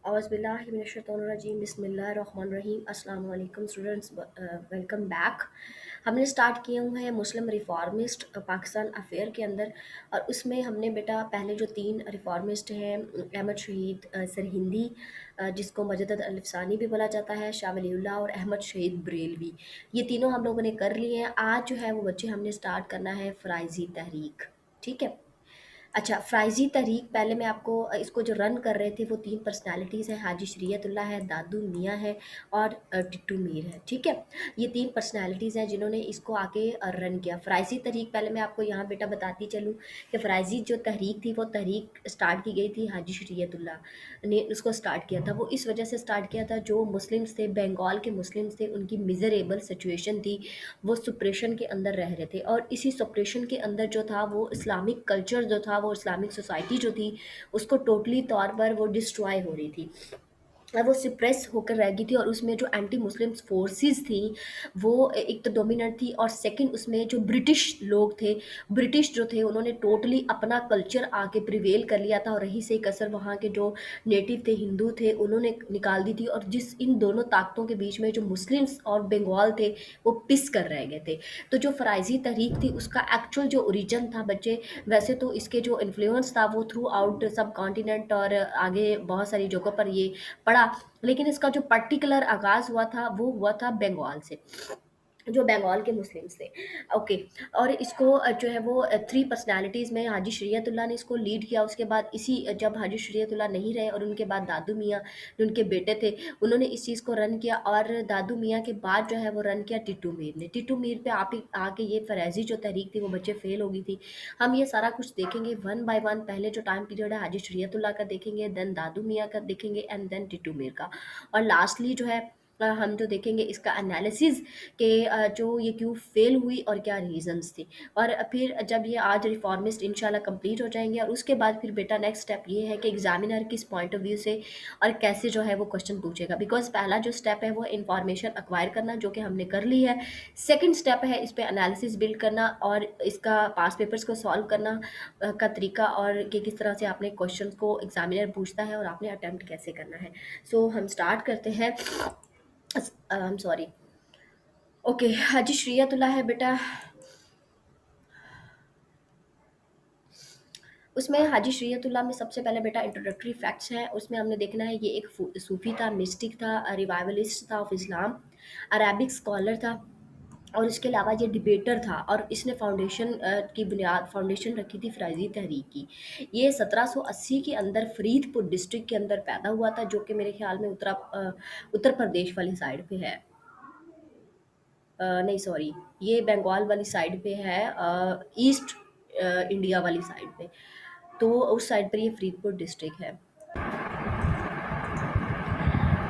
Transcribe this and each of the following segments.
औज़ुबिल्लाहिमिनश्शैतानिर्रजीम बिस्मिल्लाहिर्रहमानिर्रहीम अस्सलाम वालेकुम स्टूडेंट्स, वेलकम बैक। हमने स्टार्ट किए हुए हैं मुस्लिम रिफॉर्मिस्ट पाकिस्तान अफेयर के अंदर, और उसमें हमने बेटा पहले जो तीन रिफॉर्मिस्ट हैं, अहमद शहीद सरहिंदी, जिसको मजदद अल-अफ़सानी भी बोला जाता है, शाह वलीउल्लाह और अहमद शहीद बरेलवी, ये तीनों हम लोगों ने कर लिए हैं। आज जो है वो बच्चे हमने स्टार्ट करना है फ़राइज़ी तहरीक। ठीक है। अच्छा, फ़राइज़ी तहरीक, पहले मैं आपको इसको जो रन कर रहे थे वो तीन पर्सनैलिटीज़ हैं, हाजी शरीयतुल्लाह है, दादू मियाँ है और टिट्टू मीर है। ठीक है। ये तीन पर्सनैलिटीज़ हैं जिन्होंने इसको आके रन किया। फ़राइज़ी तहरीक पहले मैं आपको यहाँ बेटा बताती चलूँ कि फ़राइज़ी जो तहरीक थी वो तहरीक स्टार्ट की गई थी, हाजी शरीयतुल्लाह ने उसको स्टार्ट किया था। वो इस वजह से स्टार्ट किया था, जो मुस्लिम्स थे, बंगाल के मुस्लिम्स थे, उनकी मिज़रेबल सिचुएशन थी, वो सुप्रेशन के अंदर रह रहे थे, और इसी सुप्रेशन के अंदर जो था वो इस्लामिक कल्चर जो था, वो इस्लामिक सोसाइटी जो थी, उसको टोटली तौर पर वो डिस्ट्रॉय हो रही थी, और वो सिप्रेस होकर रह गई थी। और उसमें जो एंटी मुस्लिम फोर्सेस थी वो एक तो डोमिनेंट थी, और सेकंड उसमें जो ब्रिटिश लोग थे, ब्रिटिश जो थे, उन्होंने टोटली अपना कल्चर आके प्रिवेल कर लिया था, और रही से कसर वहाँ के जो नेटिव थे, हिंदू थे, उन्होंने निकाल दी थी। और जिस इन दोनों ताकतों के बीच में जो मुस्लिम्स और बंगाल थे वो पिस कर रह गए थे। तो जो फ़राइज़ी तहरीक थी उसका एक्चुअल जो ओरिजिन था बच्चे, वैसे तो इसके जो इन्फ्लुएंस था वो थ्रू आउट सब कॉन्टिनेंट और आगे बहुत सारी जगहों पर ये पड़ा, लेकिन इसका जो पर्टिकुलर आगाज़ हुआ था वो हुआ था बंगाल से, जो बंगाल के मुस्लिम्स थे। ओके। और इसको जो है वो थ्री पर्सनालिटीज़ में हाजी शरीयतुल्लाह ने इसको लीड किया। उसके बाद इसी जब हाजी शरीयतुल्लाह नहीं रहे और उनके बाद दादू मियाँ जो उनके बेटे थे, उन्होंने इस चीज़ को रन किया, और दादू मियाँ के बाद जो है वो रन किया टिट्टू मीर ने। टिट्टू मीर पे आप ही आके ये फ़राइज़ी जो तहरीक थी वो बच्चे फेल हो गई थी। हम ये सारा कुछ देखेंगे वन बाय वन। पहले जो टाइम पीरियड है हाजी शरीयतुल्लाह का देखेंगे, देन दादू मियाँ का देखेंगे, एंड देन टिट्टू मीर का, और लास्टली जो है हम जो देखेंगे इसका एनालिसिस कि जो ये क्यों फेल हुई और क्या रीजंस थी। और फिर जब ये आज रिफॉर्मिस्ट इंशाल्लाह कंप्लीट हो जाएंगे, और उसके बाद फिर बेटा नेक्स्ट स्टेप ये है कि एग्जामिनर किस पॉइंट ऑफ व्यू से और कैसे जो है वो क्वेश्चन पूछेगा। बिकॉज पहला जो स्टेप है वो इंफॉर्मेशन एक्वायर करना, जो कि हमने कर ली है। सेकेंड स्टेप है इस पर एनालिसिस बिल्ड करना और इसका पास पेपर्स को सॉल्व करना का तरीका, और कि किस तरह से आपने क्वेश्चन को एग्जामिनर पूछता है और आपने अटैम्प्ट कैसे करना है। सो हम स्टार्ट करते हैं। I am sorry. ओके, हाजी शरीयतुल्लाह है बेटा, उसमें हाजी शरीयतुल्लाह में सबसे पहले बेटा इंट्रोडक्टरी फैक्ट्स हैं। उसमें हमने देखना है ये एक सूफ़ी था, मिस्टिक था, रिवाइवलिस्ट था ऑफ इस्लाम, अरबिक स्कॉलर था, और इसके अलावा ये डिबेटर था, और इसने फाउंडेशन की बुनियाद फाउंडेशन रखी थी फ़राइज़ी तहरीक की। ये 1780 के अंदर फरीदपुर डिस्ट्रिक्ट के अंदर पैदा हुआ था, जो कि मेरे ख्याल में उत्तर प्रदेश वाली साइड पे है। नहीं सॉरी, ये बंगाल वाली साइड पे है, ईस्ट इंडिया वाली साइड पे, तो उस साइड पर ये फरीदपुर डिस्ट्रिक्ट है।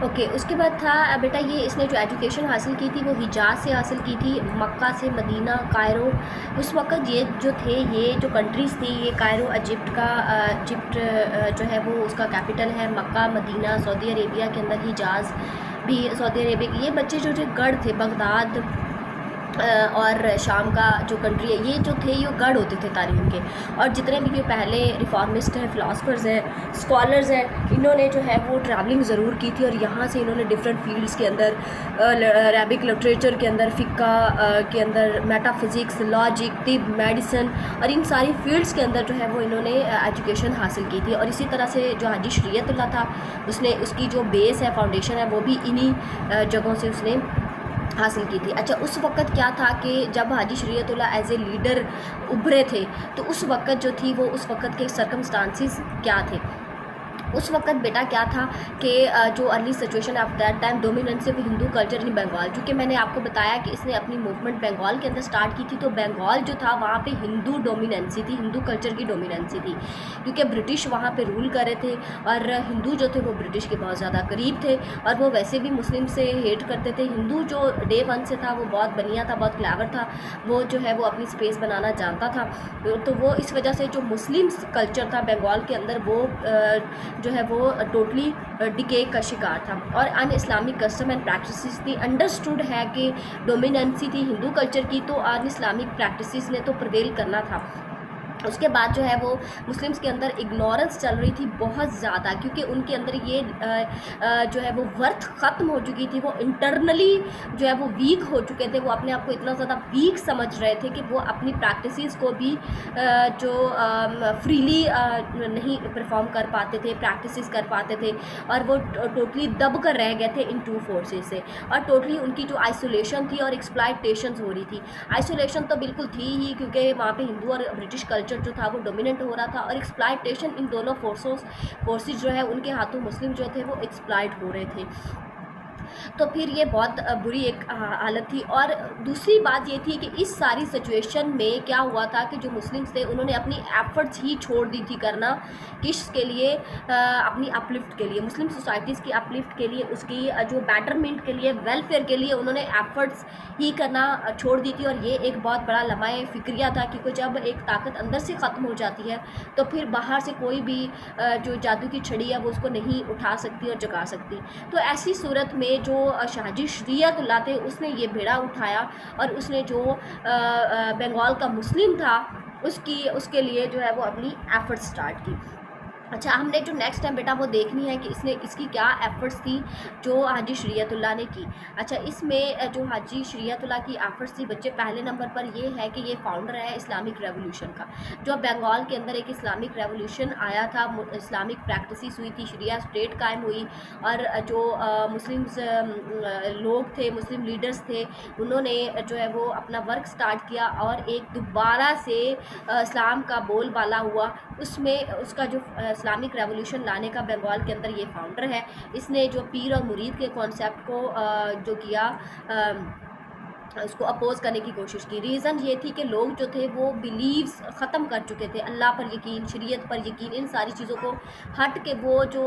ओके, उसके बाद था बेटा ये इसने जो एजुकेशन हासिल की थी वो हिजाज से हासिल की थी, मक्का से, मदीना, कायरो। उस वक़्त ये जो थे, ये जो कंट्रीज़ थी, ये कायरो इजिप्ट जो है वो उसका कैपिटल है, मक्का, मदीना सऊदी अरेबिया के अंदर, हिजाज भी सऊदी अरेबिया के। ये बच्चे जो गढ़ थे, बगदाद और शाम का जो कंट्री है, ये जो थे ये गढ़ होते थे तारीख़ के। और जितने भी ये पहले रिफॉर्मिस्ट हैं, फ़िलासफ़र्स हैं, स्कॉलर्स हैं, इन्होंने जो है वो ट्रैवलिंग ज़रूर की थी, और यहाँ से इन्होंने डिफरेंट फील्ड्स के अंदर, अरबिक लिटरेचर के अंदर, फ़िक्का के अंदर, मेटाफिज़िक्स, लॉजिक, तिब, मेडिसिन, और इन सारी फील्ड्स के अंदर जो है वो इन्होंने एजुकेशन हासिल की थी। और इसी तरह से जो हाजी शरीयतुल्लाह था, उसने उसकी जो बेस है, फाउंडेशन है, वो भी इन्हीं जगहों से उसने हासिल की थी। अच्छा, उस वक़्त क्या था कि जब हाजी शरीयतुल्लाह एज़ ए लीडर उभरे थे, तो उस वक़्त जो थी वो उस वक़्त के सर्कमस्टांसिस क्या थे। उस वक़्त बेटा क्या था कि जो early situation of that time dominance of Hindu culture in Bengal, क्योंकि मैंने आपको बताया कि इसने अपनी मूवमेंट बंगाल के अंदर स्टार्ट की थी, तो बंगाल जो था वहाँ पे हिंदू डोमिनेंसी थी, हिंदू कल्चर की डोमिनेंसी थी, क्योंकि ब्रिटिश वहाँ पे रूल कर रहे थे, और हिंदू जो थे वो ब्रिटिश के बहुत ज़्यादा करीब थे, और वो वैसे भी मुस्लिम से हेट करते थे। हिंदू जो डे वन से था वो बहुत बढ़िया था, बहुत क्लेवर था, वो जो है वो अपनी स्पेस बनाना जानता था। तो वो इस वजह से जो मुस्लिम कल्चर था बंगाल के अंदर, वो जो है वो टोटली डिके का शिकार था, और अन इस्लामिक कस्टम एंड प्रैक्टिसेस थी। अंडरस्टूड है कि डोमिनेंसी थी हिंदू कल्चर की, तो अन इस्लामिक प्रैक्टिसेस ने तो प्रिवेल करना था। उसके बाद जो है वो मुस्लिम्स के अंदर इग्नोरेंस चल रही थी बहुत ज़्यादा, क्योंकि उनके अंदर ये जो है वो वर्थ ख़त्म हो चुकी थी। वो इंटरनली जो है वो वीक हो चुके थे। वो अपने आप को इतना ज़्यादा वीक समझ रहे थे कि वो अपनी प्रैक्टिसेस को भी जो फ्रीली नहीं परफॉर्म कर पाते थे, प्रैक्टिसेस कर पाते थे, और वो टोटली दब कर रह गए थे इन टू फोर्सेस से। और टोटली उनकी जो आइसोलेशन थी और एक्सप्लॉयटेशन हो रही थी। आइसोलेशन तो बिल्कुल थी ही, क्योंकि वहाँ पे हिंदू और ब्रिटिश कल्चर जो था वो डोमिनेंट हो रहा था, और एक्सप्लॉयटेशन इन दोनों फोर्सेस जो है उनके हाथों मुस्लिम जो थे वो एक्सप्लॉयट हो रहे थे। तो फिर ये बहुत बुरी एक हालत थी। और दूसरी बात ये थी कि इस सारी सिचुएशन में क्या हुआ था कि जो मुस्लिम्स थे उन्होंने अपनी एफर्ट्स ही छोड़ दी थी करना, किसके लिए, अपनी अपलिफ्ट के लिए, मुस्लिम सोसाइटीज़ की अपलिफ्ट के लिए, उसकी जो बेटरमेंट के लिए, वेलफेयर के लिए उन्होंने एफर्ट्स ही करना छोड़ दी थी। और ये एक बहुत बड़ा लम्हा फ़िक्रिया था, क्योंकि जब एक ताकत अंदर से ख़त्म हो जाती है तो फिर बाहर से कोई भी जो जादू की छड़ी है वो उसको नहीं उठा सकती और जगा सकती। तो ऐसी सूरत में जो शाहजी शरीयतुल्लाह थे उसने ये बेड़ा उठाया, और उसने जो बंगाल का मुस्लिम था उसके लिए जो है वो अपनी एफर्ट स्टार्ट की। अच्छा, हमने जो नेक्स्ट टाइम बेटा वो देखनी है कि इसकी क्या एफर्ट्स थी जो हाजी शरीयतुल्लाह ने की। अच्छा, इसमें जो हाजी शरीयतुल्लाह की एफर्ट्स थी बच्चे, पहले नंबर पर ये है कि ये फाउंडर है इस्लामिक रेवोल्यूशन का। जो बंगाल के अंदर एक इस्लामिक रेवोल्यूशन आया था, इस्लामिक प्रैक्टिसेस हुई थी, शरिया स्टेट कायम हुई, और जो मुस्लिम्स लोग थे, मुस्लिम लीडर्स थे, उन्होंने जो है वो अपना वर्क स्टार्ट किया, और एक दोबारा से इस्लाम का बोलबाला हुआ। उसमें उसका जो इस्लामिक रेवोल्यूशन लाने का बंगाल के अंदर ये फाउंडर है। इसने जो पीर और मुरीद के कॉन्सेप्ट को जो किया, उसको अपोज करने की कोशिश की। रीज़न ये थी कि लोग जो थे वो बिलीव्स ख़त्म कर चुके थे, अल्लाह पर यकीन, शरीयत पर यकीन, इन सारी चीज़ों को हट के वो जो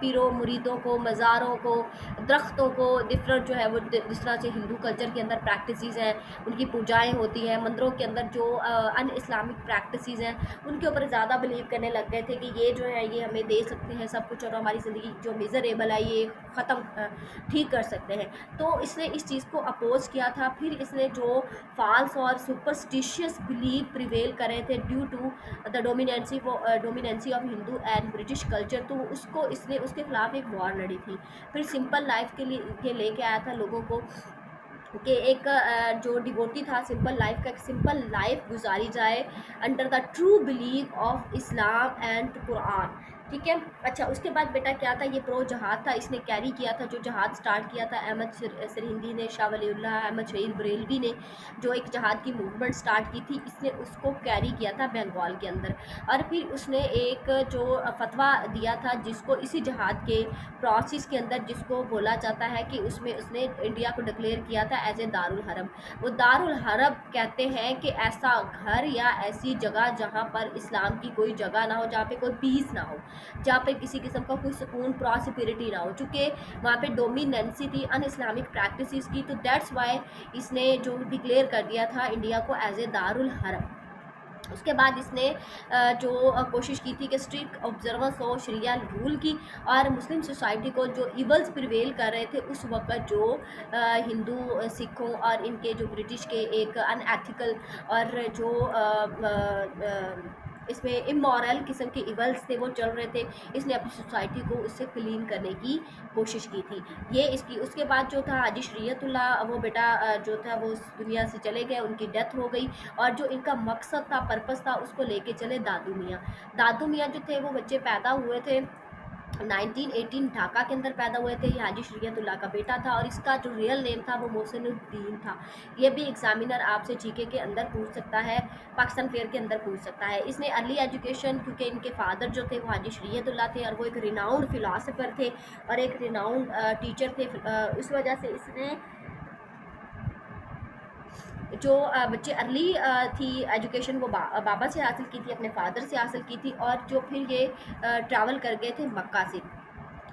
पीरों मुरीदों को, मज़ारों को, दरख्तों को, डिफरेंट जो है वो जिस तरह से हिंदू कल्चर के अंदर प्रैक्टिसेस हैं, उनकी पूजाएं होती हैं, मंदिरों के अंदर जो अन इस्लामिक प्रैक्टिसेस हैं उनके ऊपर ज़्यादा बिलीव करने लग गए थे कि ये जो है ये हमें दे सकते हैं सब कुछ, और हमारी ज़िंदगी जो मिज़रेबल है ये ख़त्म ठीक कर सकते हैं। तो इसने इस चीज़ को अपोज किया था। फिर इसने जो फॉल्स और सुपरस्टिशियस बिलीव प्रिवेल करे थे due to the dominancy of Hindu and British culture, तो उसको इसने उसके खिलाफ एक वॉर लड़ी थी। फिर सिंपल लाइफ के लेके आया था लोगों को कि एक जो डिवोटी था, सिंपल लाइफ का, एक सिंपल लाइफ गुजारी जाए under the true believe of Islam and Quran. ठीक है। अच्छा, उसके बाद बेटा क्या था, ये प्रो जहाद था, इसने कैरी किया था, जो जहाद स्टार्ट किया था अहमद सरहिंदी ने, शाह वलीउल्लाह अहमद शहीद बरेलवी ने, जो एक जहाद की मूवमेंट स्टार्ट की थी, इसने उसको कैरी किया था बंगाल के अंदर। और फिर उसने एक जो फतवा दिया था, जिसको इसी जहाद के प्रोसेस के अंदर जिसको बोला जाता है कि उसमें उसने इंडिया को डिक्लेयर किया था एज ए दारुल हरम। वो दारुल हरम कहते हैं कि ऐसा घर या ऐसी जगह जहाँ पर इस्लाम की कोई जगह ना हो, जहाँ पे कोई पीस ना हो, जहाँ पे किसी किस्म का कोई सुकून, प्रॉस्पेरिटी ना हो, चूँकि वहाँ पे डोमिनेंसी थी अन इस्लामिक प्रैक्टिसेस की। तो दैट्स वाई इसने जो डिक्लेयर कर दिया था इंडिया को एज ए दारुल हरम। उसके बाद इसने जो कोशिश की थी कि स्ट्रिक्ट ऑब्जर्वेंस हो शरिया रूल की, और मुस्लिम सोसाइटी को जो इवल्स प्रिवेल कर रहे थे उस वक्त, जो हिंदू सिखों और इनके जो ब्रिटिश के एक अनएथिकल और जो इसमें इमोरल किस्म के इवल्स थे वो चल रहे थे, इसने अपनी सोसाइटी को उससे क्लीन करने की कोशिश की थी। ये इसकी उसके बाद जो था हाजी शरीयतुल्लाह, वो बेटा जो था वो इस दुनिया से चले गए, उनकी डेथ हो गई। और जो इनका मकसद था, पर्पस था, उसको लेके चले दादू मियाँ। दादू मियाँ जो थे वो बच्चे पैदा हुए थे 1918 ढाका के अंदर पैदा हुए थे। ये हाजी शरीयतुल्लाह का बेटा था, और इसका जो रियल नेम था वो मोहसिनुद्दीन था। ये भी एग्जामिनर आपसे जीके के अंदर पूछ सकता है, पाकिस्तान फेयर के अंदर पूछ सकता है। इसने अर्ली एजुकेशन, क्योंकि इनके फादर जो थे वो हाजी शरीयतुल्लाह थे, और वो एक रिनाउंड फिलासफर थे और एक रिनाउंड टीचर थे, उस वजह से इसने जो बच्चे अर्ली थी एजुकेशन वो बाबा से हासिल की थी, अपने फादर से हासिल की थी, और जो फिर ये ट्रैवल कर गए थे मक्का से,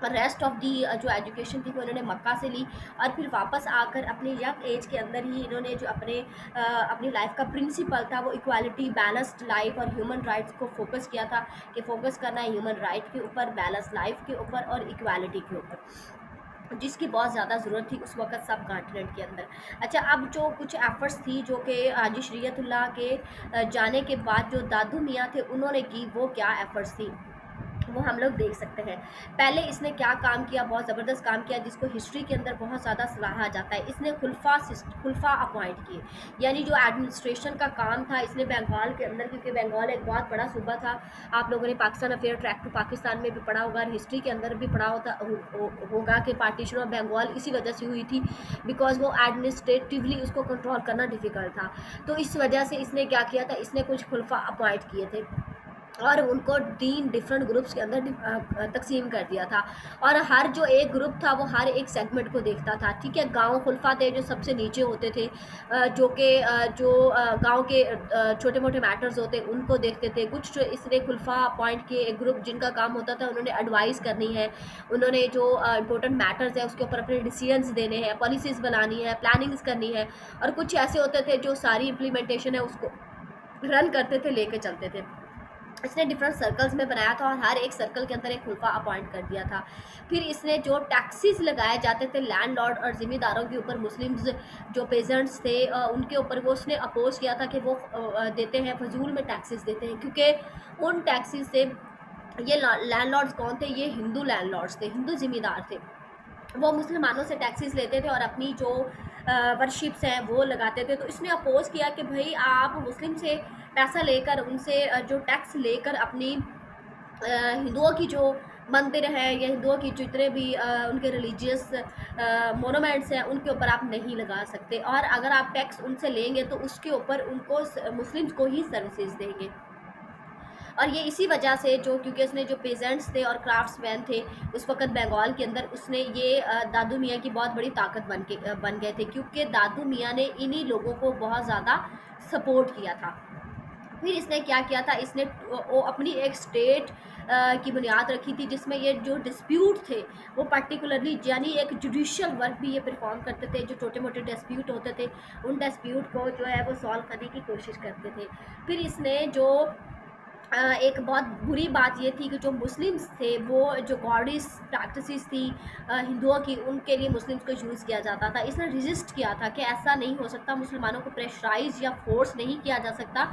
और रेस्ट ऑफ दी जो एजुकेशन थी वो इन्होंने मक्का से ली। और फिर वापस आकर अपने यंग एज के अंदर ही इन्होंने जो अपनी लाइफ का प्रिंसिपल था वो इक्वालिटी, बैलेंस्ड लाइफ और ह्यूमन राइट्स को फोकस किया था, कि फोकस करना है ह्यूमन राइट के ऊपर, बैलेंस लाइफ के ऊपर और इक्वालिटी के ऊपर। जिसकी बहुत ज़्यादा ज़रूरत थी उस वक़्त सब कॉन्टिनेंट के अंदर। अच्छा, अब जो कुछ एफ़र्ट्स थी जो कि हाजी शरीयतुल्लाह के जाने के बाद जो दादू मियाँ थे उन्होंने की, वो क्या एफ़र्ट्स थी, वो हम लोग देख सकते हैं। पहले इसने क्या काम किया, बहुत ज़बरदस्त काम किया जिसको हिस्ट्री के अंदर बहुत ज़्यादा सराहा जाता है। इसने खुलफा अपॉइंट किए, यानी जो एडमिनिस्ट्रेशन का काम था इसने बंगाल के अंदर, क्योंकि बंगाल एक बहुत बड़ा सूबा था। आप लोगों ने Pakistan affair track to Pakistan में भी पढ़ा होगा और हिस्ट्री के अंदर भी पढ़ा होगा कि पार्टीशन ऑफ बंगाल इसी वजह से हुई थी, बिकॉज वो एडमिनिस्ट्रेटिवली उसको कंट्रोल करना डिफ़िकल्ट था। तो इस वजह से इसने क्या किया था, इसने कुछ खुलफा अपॉइंट किए थे और उनको 3 डिफरेंट ग्रुप्स के अंदर तक़सीम कर दिया था। और हर जो एक ग्रुप था वो हर एक सेगमेंट को देखता था, ठीक है। गाँव खुलफा थे जो सबसे नीचे होते थे, जो कि गाँव के छोटे-मोटे मैटर्स होते उनको देखते थे। कुछ जो इसने खुलफा अपॉइंट किए एक ग्रुप जिनका काम होता था उन्होंने एडवाइस करनी है, उन्होंने जो इम्पोर्टेंट मैटर्स है उसके ऊपर अपने डिसीजंस देने हैं, पॉलिसीज़ बनानी है, प्लानिंग्स करनी है। और कुछ ऐसे होते थे जो सारी इम्प्लीमेंटेशन है उसको रन करते थे, लेके चलते थे। इसने डिफरेंट सर्कल्स में बनाया था और हर एक सर्कल के अंदर एक खुलफा अपॉइंट कर दिया था। फिर इसने जो टैक्सेस लगाए जाते थे लैंडलॉर्ड और ज़िम्मेदारों के ऊपर, मुस्लिम्स जो पेजेंट्स थे उनके ऊपर, वो उसने अपोज किया था कि वो देते हैं, फजूल में टैक्सेस देते हैं, क्योंकि उन टैक्सेस से ये लैंडलॉर्ड्स कौन थे, ये हिंदू लैंडलॉर्ड्स थे, हिंदू ज़िम्मेदार थे। वो मुसलमानों से टैक्सेस लेते थे और अपनी जो वर्शिप्स हैं वो लगाते थे। तो इसने अपोज़ किया कि भाई आप मुस्लिम से पैसा लेकर, उनसे जो टैक्स लेकर अपनी हिंदुओं की जो मंदिर हैं या हिंदुओं की जितने भी उनके रिलीजियस मोनूमेंट्स हैं उनके ऊपर आप नहीं लगा सकते, और अगर आप टैक्स उनसे लेंगे तो उसके ऊपर उनको मुस्लिम्स को ही सर्विसेज देंगे। और ये इसी वजह से, जो क्योंकि उसने जो पेजेंट्स थे और क्राफ्ट्समैन थे उस वक्त बंगाल के अंदर, उसने ये दादू मियाँ की बहुत बड़ी ताकत बन गए थे, क्योंकि दादू मियाँ ने इन्हीं लोगों को बहुत ज़्यादा सपोर्ट किया था। फिर इसने क्या किया था, इसने वो अपनी एक स्टेट की बुनियाद रखी थी जिसमें ये जो डिस्प्यूट थे वो पर्टिकुलरली, यानी एक जुडिशियल वर्क भी ये परफॉर्म करते थे। जो छोटे मोटे डिस्प्यूट होते थे उन डिस्प्यूट को जो है वो सॉल्व करने की कोशिश करते थे। फिर इसने जो एक बहुत बुरी बात ये थी कि जो मुस्लिम्स थे वो जो गॉडेस प्रैक्टिसेस थी हिंदुओं की, उनके लिए मुस्लिम्स को यूज़ किया जाता था। इसने रजिस्ट किया था कि ऐसा नहीं हो सकता, मुसलमानों को प्रेशराइज या फोर्स नहीं किया जा सकता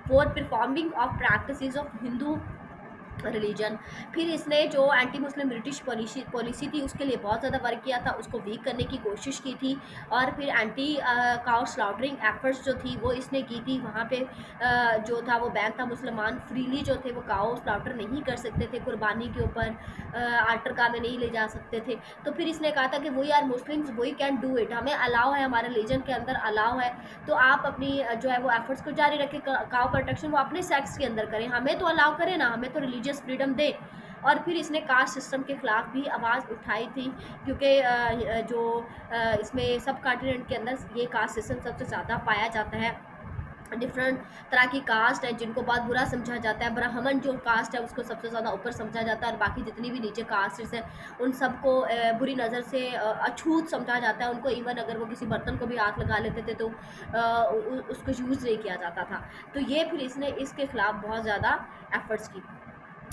for performing of practices of Hindu religion. फिर इसने जो एंटी मुस्लिम ब्रिटिश पॉलिसी थी उसके लिए बहुत ज़्यादा वर्क किया था, उसको वीक करने की कोशिश की थी। और फिर एंटी काउ स्लाउटरिंग एफर्ट्स जो थी वो इसने की थी। वहाँ पे जो था वो बैन था, मुसलमान फ्रीली जो थे वो काउ स्लाउटर नहीं कर सकते थे, कुर्बानी के ऊपर आर्टरका में नहीं ले जा सकते थे। तो फिर इसने कहा था कि we are Muslims, we can do it, हमें अलाउ है, हमारे रिलीजन के अंदर अलाउ है, तो आप अपनी जो है वो एफर्ट्स को जारी रखें। काउ प्रोटेक्शन वो अपने सेक्स के अंदर करें, हमें तो अलाउ करें ना, हमें तो रिलीजियस फ्रीडम दे। और फिर इसने कास्ट सिस्टम के ख़िलाफ़ भी आवाज़ उठाई थी, क्योंकि इसमें सब कॉन्टिनेंट के अंदर ये कास्ट सिस्टम सबसे ज़्यादा पाया जाता है। डिफरेंट तरह की कास्ट है जिनको बहुत बुरा समझा जाता है। ब्राह्मण जो कास्ट है उसको सबसे ज़्यादा ऊपर समझा जाता है, और बाकी जितनी भी नीचे कास्ट है उन सबको बुरी नज़र से अछूत समझा जाता है। उनको इवन अगर वो किसी बर्तन को भी हाथ लगा लेते थे तो उसको यूज़ नहीं किया जाता था। तो ये फिर इसने इसके ख़िलाफ़ बहुत ज़्यादा एफ़र्ट्स की।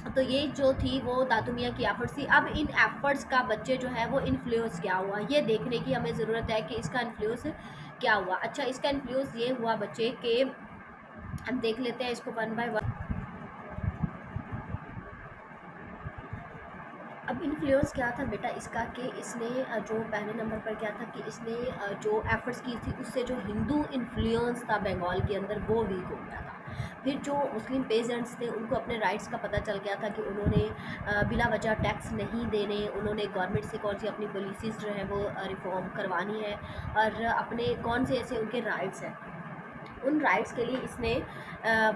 तो ये जो थी वो दादू मियाँ की एफ़र्ट्स थी। अब इन एफ़र्ट्स का बच्चे जो है वो इन्फ्लुएंस क्या हुआ, ये देखने की हमें ज़रूरत है कि इसका इन्फ्लुएंस क्या हुआ। अच्छा, इसका इन्फ्लुएंस ये हुआ बच्चे के, हम देख लेते हैं इसको वन बाय वन। अब इन्फ्लुएंस क्या था बेटा इसका, कि इसने जो पहले नंबर पर क्या था कि इसने जो एफर्ट्स की थी उससे जो हिंदू इन्फ्लुएंस था बंगाल के अंदर वो वीक हो गया था। फिर जो मुस्लिम पेजेंट्स थे उनको अपने राइट्स का पता चल गया था कि उन्होंने बिला वजह टैक्स नहीं देने, उन्होंने गवर्नमेंट से कौन सी अपनी पॉलिसीज़ जो है वो रिफॉर्म करवानी है, और अपने कौन से ऐसे उनके राइट्स हैं, उन राइट्स के लिए इसने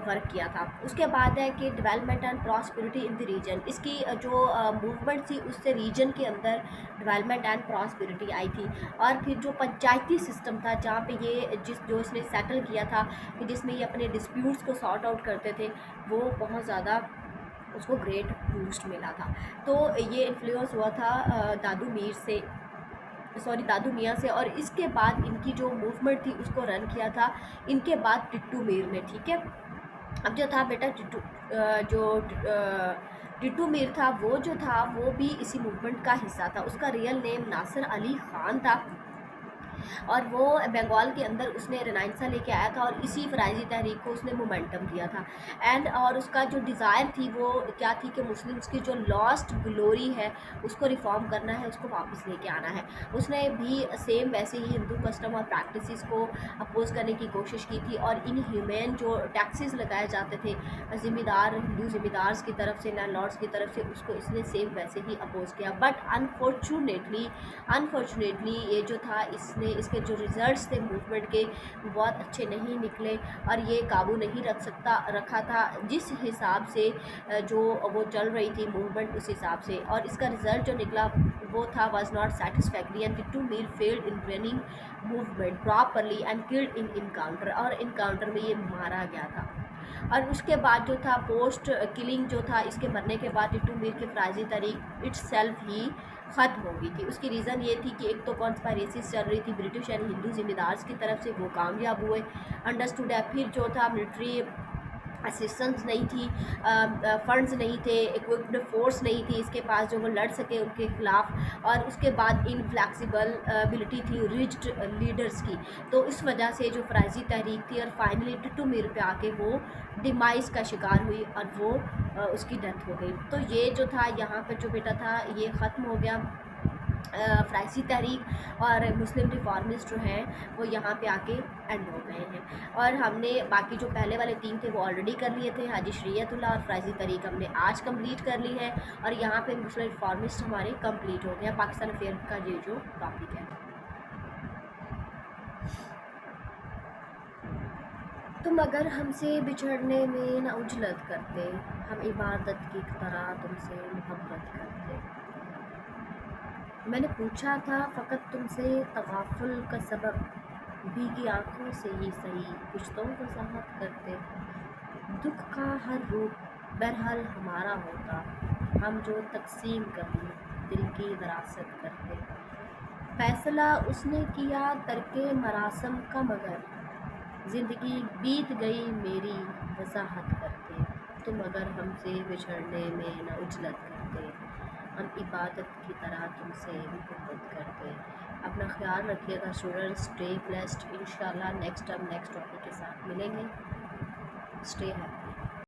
वर्क किया था। उसके बाद है कि development and prosperity in the region. इसकी जो मूवमेंट थी उससे रीजन के अंदर डेवलपमेंट एंड प्रॉस्पेरिटी आई थी। और फिर जो पंचायती सिस्टम था जहाँ पे ये जो इसने सेटल किया था, कि जिसमें ये अपने डिस्प्यूट्स को सॉर्ट आउट करते थे, वो बहुत ज़्यादा उसको ग्रेट बूस्ट मिला था। तो ये इन्फ्लुएंस हुआ था दादू मियाँ से। और इसके बाद इनकी जो मूवमेंट थी उसको रन किया था इनके बाद टिट्टू मीर ने, ठीक है। अब जो था बेटा टिटू मीर था, वो जो था वो भी इसी मूवमेंट का हिस्सा था। उसका रियल नेम नासिर अली खान था और वो बंगाल के अंदर उसने रेनाइंसा लेके आया था और इसी फ़राइज़ी तहरीक को उसने मोमेंटम दिया था। एंड और उसका जो डिज़ायर थी वो क्या थी कि मुस्लिम्स की जो लॉस्ट ग्लोरी है उसको रिफॉर्म करना है, उसको वापस लेके आना है। उसने भी सेम वैसे ही हिंदू कस्टम और प्रैक्टिसेस को अपोज करने की कोशिश की थी और इनह्यूमन जो टैक्सेस लगाए जाते थे ज़िम्मेदार हिंदू ज़िम्मेदार्स की तरफ से, लैंडलॉर्ड्स की तरफ से, उसको इसने सेम वैसे ही अपोज किया। बट अनफॉर्चुनेटली ये जो था इसने इसके जो रिजल्ट्स थे मूवमेंट के वो बहुत अच्छे नहीं निकले और ये काबू नहीं रखा था जिस हिसाब से जो वो चल रही थी मूवमेंट उस हिसाब से। और इसका रिजल्ट जो निकला वो था was not satisfactory and Tittu Mir failed in running movement properly and killed in encounter, और इनकाउंटर में ये मारा गया था। और उसके बाद जो था पोस्ट किलिंग जो था, इसके मरने के बाद टिट्टू मीर की फ़राइज़ी तहरीक इट्स सेल्फ ही ख़त्म हो गई थी। उसकी रीज़न ये थी कि एक तो कॉन्स्पायरेसीज़ चल रही थी ब्रिटिश एंड हिंदू ज़िम्मेदार्स की तरफ से, वो कामयाब हुए, अंडरस्टूड है। फिर जो था मिलिट्री असिस्टेंस नहीं थी, फंड्स नहीं थे, इक्विप्ड फोर्स नहीं थी इसके पास जो वो लड़ सके उनके खिलाफ। और उसके बाद इनफ्लैक्सिबल बिलिटी थी रिज्ड लीडर्स की। तो इस वजह से जो फ़राइज़ी तहरीक थी और फाइनली टिट्टू मीर पे आके वो डिमाइस का शिकार हुई और वो उसकी डेथ हो गई। तो ये जो था यहाँ पर जो बेटा था ये ख़त्म हो गया फ़राइज़ी तहरीक, और मुस्लिम रिफॉर्मिस्ट जो हैं वो यहाँ पे आके एंड हो गए हैं। और हमने बाकी जो पहले वाले 3 थे वो ऑलरेडी कर लिए थे, हाजी शरीयतुल्लाह और फ़राइज़ी तहरीक हमने आज कंप्लीट कर ली है। और यहाँ पे मुस्लिम रिफॉर्मिस्ट हमारे कंप्लीट हो गए हैं, पाकिस्तान अफेयर का ये जो टॉपिक है। तुम अगर हमसे बिछड़ने में न उजलत करते, हम इबादत की तरह तुमसे मोहब्बत करते। मैंने पूछा था फ़कत तुमसे तगाफुल का सबब, भीगी आँखों से ही सही कुछ तो वज़ाहत करते। दुख का हर रूप बहरहाल हमारा होता, हम जो तक़सीम कभी दिल की विरासत करते। फ़ैसला उसने किया तर्के मरासम का मगर, ज़िंदगी बीत गई मेरी वज़ाहत करते। तुम अगर हमसे बिछड़ने में न उजलत करते, हम इबादत की तरह तुमसे मोहब्बत करते। अपना ख्याल रखिएगा स्टूडेंट्स, स्टे ब्लेस्ड। इंशाल्लाह नेक्स्ट टाइम नेक्स्ट टॉपिक के साथ मिलेंगे। Stay happy.